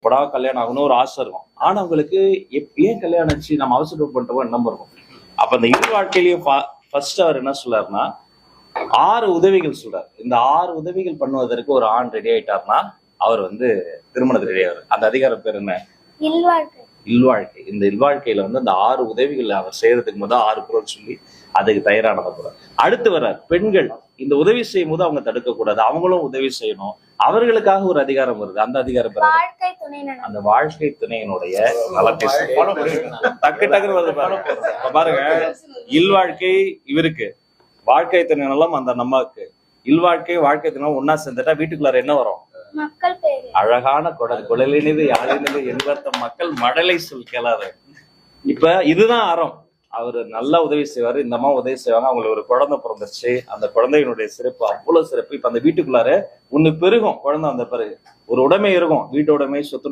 எப்படா கல்யாணம் ஆகணும் ஒரு ஆசை இருக்கும். ஆனா அவங்களுக்கு ஏன் கல்யாணம் ஆச்சு, நம்ம அவசரம் பண்ணிட்டோம் எண்ணம் இருக்கும். அப்ப அந்த இரு வாழ்க்கையிலயும் ஃபர்ஸ்ட் அவர் என்ன சொல்றாருன்னா 6 உதவிகள் சொல்றாரு. இந்த 6 உதவிகள் பண்ணுவதற்கு ஒரு ஆண் ரெடி ஆயிட்டாருன்னா அவர் வந்து திருமணத்துக்கு ரெடி ஆவார். அந்த அதிகாரம் பேர் என்ன? இல்வாழ்க்கை. இந்த இல்வாழ்க்கையில வந்து அந்த 6 உதவிகள் அவர் செய்யறதுக்கு முதல் 6 குரல் சொல்லி அதுக்கு தயாரானத போறார். அடுத்து வர்றார் பெண்கள். இந்த உதவி செய்யும் போது அவங்க தடுக்க கூடாது, அவங்களும் உதவி செய்யணும். அவர்களுக்காக ஒரு அதிகாரம் வருது. அந்த அதிகாரம் அந்த வாழ்க்கை துணையினுடைய நலத்தை டக்கு டக்குன்னு வருது பாருங்க. இல்வாழ்க்கை இவருக்கு, வாழ்க்கை துணை நலம் அந்த நம்மக்கு. இல்வாழ்க்கை வாழ்க்கை துணை ஒன்னா சேர்ந்துட்டா வீட்டுக்குள்ளார என்ன வரும்? அழகான குடல் குடலினிது யாழினிது என்பத்த மக்கள் மடலை சொல் கேளாத. இப்ப இதுதான் அறம். அவரு நல்லா உதவி செய்வாரு, இந்த அம்மா உதவி செய்வாங்க. அவங்களுக்கு ஒரு குழந்தை பிறந்துருச்சு. அந்த குழந்தையினுடைய சிறப்பு அவ்வளவு சிறப்பு. இப்ப அந்த வீட்டுக்குள்ளார ஒண்ணு பெருகும் குழந்தை. அந்த பிறகு ஒரு உடைமை இருக்கும், வீட்டு உடைமை, சொத்துடைமை.